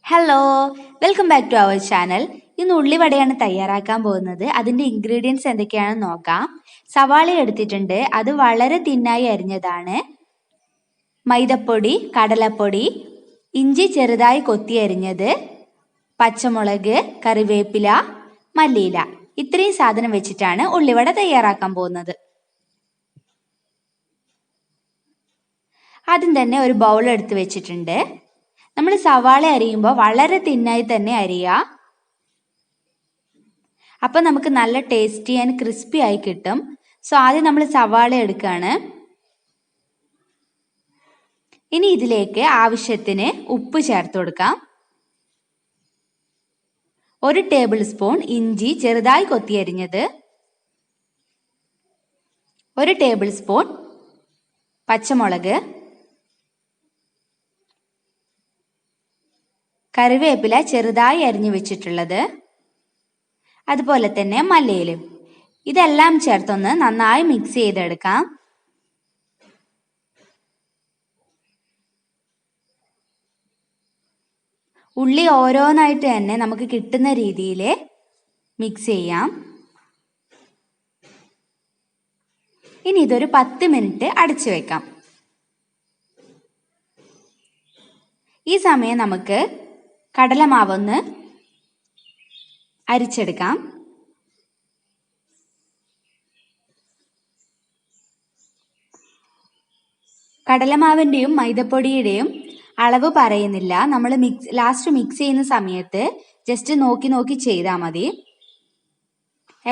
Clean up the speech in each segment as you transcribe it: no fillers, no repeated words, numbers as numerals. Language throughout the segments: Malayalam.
Hello, welcome back to our channel. ഇന്ന് ഉള്ളിവടയാണ് തയ്യാറാക്കാൻ പോകുന്നത്. അതിൻ്റെ ഇൻഗ്രീഡിയൻസ് എന്തൊക്കെയാണെന്ന് നോക്കാം. സവാള എടുത്തിട്ടുണ്ട്, അത് വളരെ തിന്നായി അരിഞ്ഞതാണ്. മൈദപ്പൊടി, കടലപ്പൊടി, ഇഞ്ചി ചെറുതായി കൊത്തി അരിഞ്ഞത്, പച്ചമുളക്, കറിവേപ്പില, മല്ലിയില. ഇത്രയും സാധനം വെച്ചിട്ടാണ് ഉള്ളിവട തയ്യാറാക്കാൻ പോകുന്നത്. ആദ്യം തന്നെ ഒരു ബൗൾ എടുത്ത് വെച്ചിട്ടുണ്ട്. നമ്മൾ സവാള അരിയുമ്പോൾ വളരെ തിന്നായി തന്നെ അരിയുക. അപ്പം നമുക്ക് നല്ല ടേസ്റ്റി ആൻഡ് ക്രിസ്പി ആയി കിട്ടും. സോ ആദ്യം നമ്മൾ സവാള എടുക്കുകയാണ്. ഇനി ഇതിലേക്ക് ആവശ്യത്തിന് ഉപ്പ് ചേർത്ത് കൊടുക്കാം. 1 ടേബിൾ സ്പൂൺ ഇഞ്ചി ചെറുതായി കൊത്തി അരിഞ്ഞത്, 1 ടേബിൾ സ്പൂൺ പച്ചമുളക്, കറിവേപ്പില ചെറുതായി അരിഞ്ഞു വെച്ചിട്ടുള്ളത്, അതുപോലെ തന്നെ മല്ലിയിലും. ഇതെല്ലാം ചേർത്തൊന്ന് നന്നായി മിക്സ് ചെയ്തെടുക്കാം. ഉള്ളി ഓരോന്നായിട്ട് തന്നെ നമുക്ക് കിട്ടുന്ന രീതിയിൽ മിക്സ് ചെയ്യാം. ഇനി ഇതൊരു 10 മിനിറ്റ് അടച്ചു വെക്കാം. ഈ സമയം നമുക്ക് കടലമാവൊന്ന് അരിച്ചെടുക്കാം. കടലമാവിൻ്റെയും മൈദപ്പൊടിയുടെയും അളവ് പറയുന്നില്ല. നമ്മൾ ലാസ്റ്റ് മിക്സ് ചെയ്യുന്ന സമയത്ത് ജസ്റ്റ് നോക്കി നോക്കി ചെയ്താൽ മതി.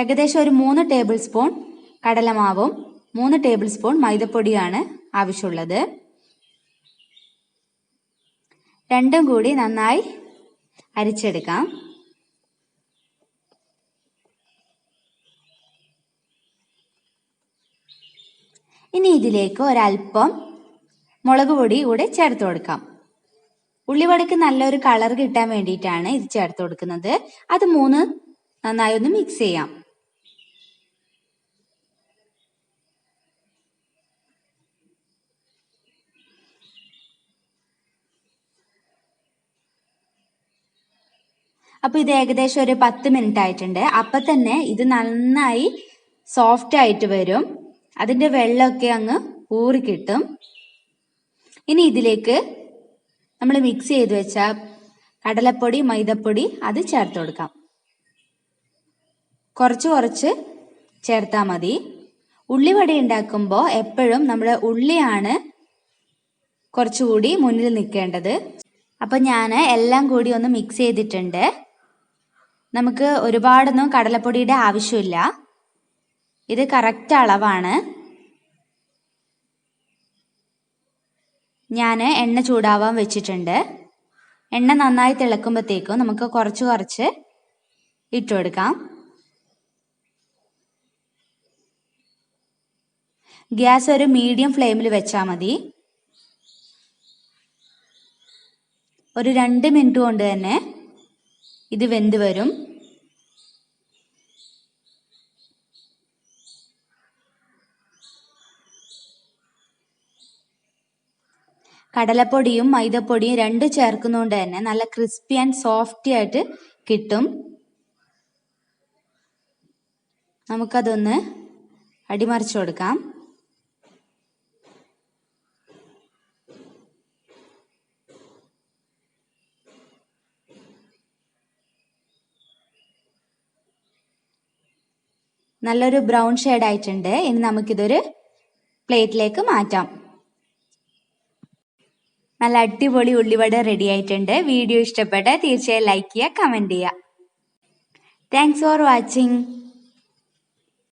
ഏകദേശം ഒരു 3 ടേബിൾ സ്പൂൺ കടലമാവും 3 ടേബിൾ സ്പൂൺ മൈദപ്പൊടിയാണ് ആവശ്യമുള്ളത്. രണ്ടും കൂടി നന്നായി അരിച്ചെടുക്കാം. ഇനി ഇതിലേക്ക് ഒരല്പം മുളക് പൊടി കൂടെ ചേർത്ത് കൊടുക്കാം. ഉള്ളിവടയ്ക്ക് നല്ലൊരു കളർ കിട്ടാൻ വേണ്ടിയിട്ടാണ് ഇത് ചേർത്ത് കൊടുക്കുന്നത്. അത് 3 നന്നായി ഒന്ന് മിക്സ് ചെയ്യാം. അപ്പോൾ ഇത് ഏകദേശം ഒരു 10 മിനിറ്റ് ആയിട്ടുണ്ട്. അപ്പം തന്നെ ഇത് നന്നായി സോഫ്റ്റ് ആയിട്ട് വരും. അതിൻ്റെ വെള്ളമൊക്കെ അങ്ങ് ഊറി കിട്ടും. ഇനി ഇതിലേക്ക് നമ്മൾ മിക്സ് ചെയ്ത് വെച്ച കടലപ്പൊടി, മൈദപ്പൊടി അത് ചേർത്ത് കൊടുക്കാം. കുറച്ച് കുറച്ച് ചേർത്താൽ മതി. ഉള്ളിവട ഉണ്ടാക്കുമ്പോൾ എപ്പോഴും നമ്മൾ ഉള്ളിയാണ് കുറച്ചുകൂടി മുന്നിൽ നിൽക്കേണ്ടത്. അപ്പം ഞാൻ എല്ലാം കൂടി ഒന്ന് മിക്സ് ചെയ്തിട്ടുണ്ട്. നമുക്ക് ഒരുപാടൊന്നും കടലപ്പൊടിയുടെ ആവശ്യമില്ല. ഇത് കറക്റ്റ് അളവാണ്. ഞാൻ എണ്ണ ചൂടാവാൻ വെച്ചിട്ടുണ്ട്. എണ്ണ നന്നായി തിളക്കുമ്പോഴത്തേക്കും നമുക്ക് കുറച്ച് കുറച്ച് ഇട്ട് കൊടുക്കാം. ഗ്യാസ് ഒരു മീഡിയം ഫ്ലെയിമിൽ വെച്ചാൽ മതി. ഒരു 2 മിനിറ്റ് കൊണ്ട് തന്നെ ഇത് വെന്ത് വരും. കടലപ്പൊടിയും മൈദപ്പൊടിയും രണ്ടും ചേർക്കുന്നതുകൊണ്ട് തന്നെ നല്ല ക്രിസ്പി ആൻഡ് സോഫ്റ്റി ആയിട്ട് കിട്ടും. നമുക്കതൊന്ന് അടിമറിച്ച് കൊടുക്കാം. നല്ലൊരു ബ്രൗൺ ഷെയ്ഡ് ആയിട്ടുണ്ട്. ഇനി നമുക്കിതൊരു പ്ലേറ്റിലേക്ക് മാറ്റാം. നല്ല അടിപൊളി ഉള്ളിവട റെഡി ആയിട്ടുണ്ട്. വീഡിയോ ഇഷ്ടപ്പെട്ട തീർച്ചയായും ലൈക്ക് ചെയ്യുക, കമൻറ്റ് ചെയ്യുക. Thanks for watching.